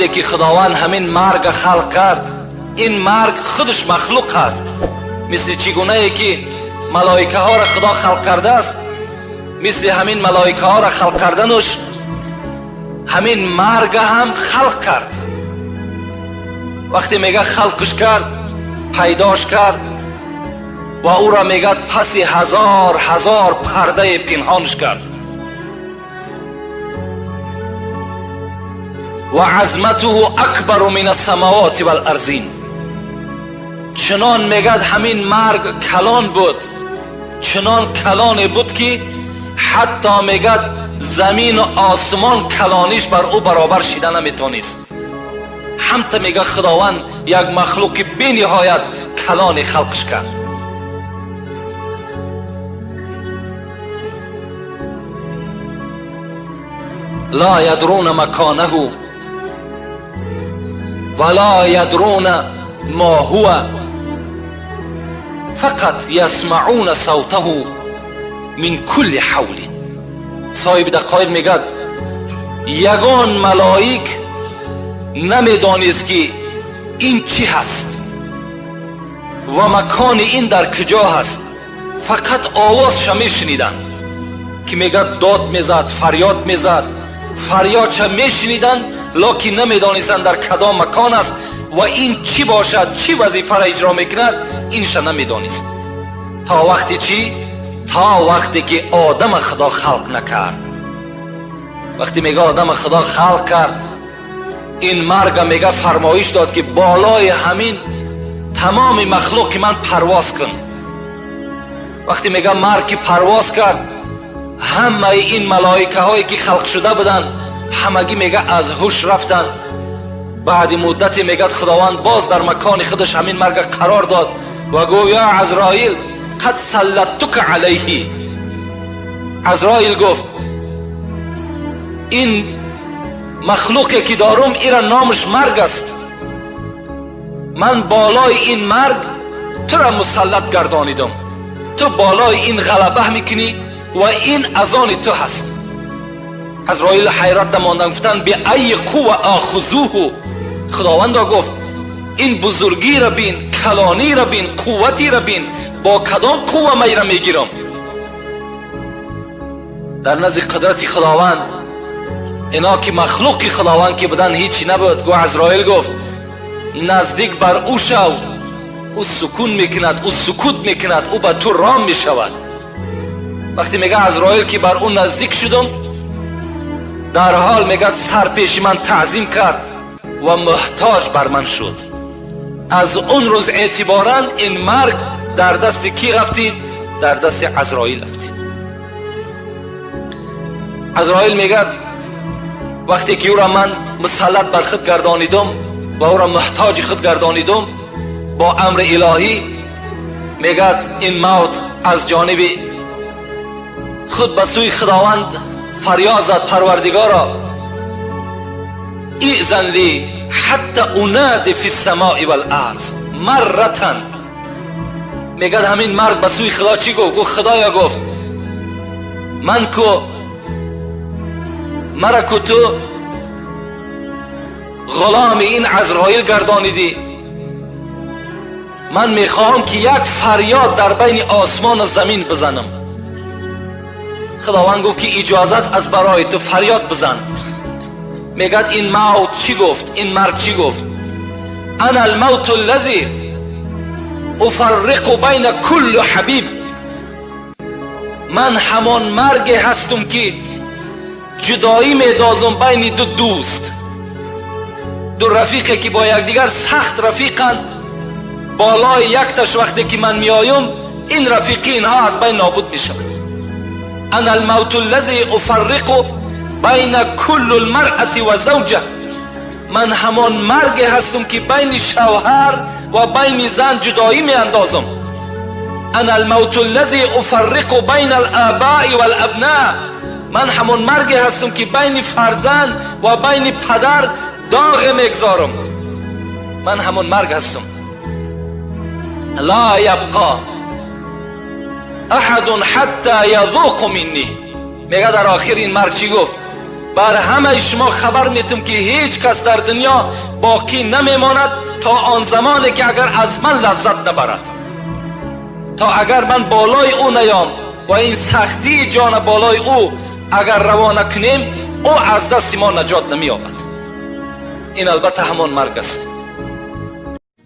وقتی که خداوند همین مرگ خلق کرد، این مرگ خودش مخلوق است. مثل چگونه ای که ملائکه ها را خدا خلق کرده است، مثل همین ملائکه ها را خلق کردنش همین مرگ هم خلق کرد. وقتی میگه خلقش کرد، پیداش کرد و او را میگه پس هزار پرده پنهانش کرد. و عظمته اکبر من السماوات والارضین. چنان میگه همین مرگ کلان بود، چنان کلان بود که حتی میگه زمین و آسمان کلانیش بر او برابر شده نمیتونست. همتا میگه خداوند یک مخلوق بی نهایت کلان خلقش کرد. لا یدرون مکانه ولا یدرون ما هو فقط یسمعون صوته من کل حول. صاحب دقایق میگه یگان ملائک نمیدانست که این چی هست و مکان این در کجا هست، فقط آوازش میشنیدن که میگه داد میزد، فریاد میزد، فریادش میشنیدن، لکن نمیدانستن در کدام مکان است و این چی باشد، چی وظیفه را اجرا میکند، اینش نمیدانست. تا وقتی چی؟ تا وقتی که آدم خدا خلق نکرد. وقتی میگه آدم خدا خلق کرد، این مرگ میگه فرمایش داد که بالای همین تمام مخلوق من پرواز کن. وقتی میگه مرگ پرواز کرد، همه این ملائکه هایی که خلق شده بودن همگی میگه از هوش رفتن. بعد مدتی میگه خداوند باز در مکان خودش همین مرگ قرار داد و گفت یا عزرائیل قد سلطتک علیه. عزرائیل گفت این مخلوقی که دارم ایرا نامش مرگ است، من بالای این مرگ تو را مسلط گردانیدم، تو بالای این غلبه میکنی و این از آن تو هست. عزرائیل حیرت ماندن، گفتن به ای قوه آخذوه. خداوند گفت این بزرگی را بین، کلانی را بین، قوتی را بین، با کدام قوه می را میگیرم؟ در نزد قدرت خداوند اینا که مخلوق خداوند که بدن هیچی نبود. گو عزرائیل گفت نزدیک بر او شو، او سکون میکند، او سکوت میکند، او به تو رام میشود. وقتی میگه عزرائیل که بر او نزدیک شدم، در حال میگه سر پیش من تعظیم کرد و محتاج بر من شد. از اون روز اعتباراً این مرگ در دست کی رفتید؟ در دست عزرائیل رفتید. عزرائیل میگه وقتی که او را من مسلط بر خود گردانیدم و او را محتاج خود گردانیدم، با امر الهی میگه این موت از جانب خود به سوی خداوند فریاد زد، پروردگارا ایذن لی حتی انادی فی السماء والارض مرتن. میگه همین مرد به سوی خدا چی گفت؟ گفت خدایا گفت من کو مرا کو تو غلام این عزرائیل گردانیدی، من میخواهم که یک فریاد در بین آسمان و زمین بزنم. خداوند گفت که اجازت از برای تو فریاد بزن. میگه این موت چی گفت؟ این مرگ چی گفت؟ انا الموت الذی افرق بین کل حبیب. من همان مرگ هستم که جدایی میدازم بین دو دوست، دو رفیقی که با یکدیگر سخت رفیقند. بالای یک تاش وقتی که من میایم این رفیقی اینها از بین نابود میشن. انا الموت الذی افرق بین کل المرأة و زوجه. من همان مرگ هستم که بین شوهر و بین زن جدایی می اندازم. انا الموت الذی افرق بین الآباء والابناء. من همان مرگ هستم که بین فرزند و بین پدر داغ میگذارم. من همان مرگ هستم. لا یبقى احد حتی یذوق منی. میگه در آخر این مرگ چی گفت؟ بر همه شما خبر میتم که هیچ کس در دنیا باقی نمیماند تا آن زمانی که اگر از من لذت نبرد، تا اگر من بالای او نیام و این سختی جان بالای او اگر روانه کنیم، او از دست ما نجات نمییابد. این البته همان مرگ است.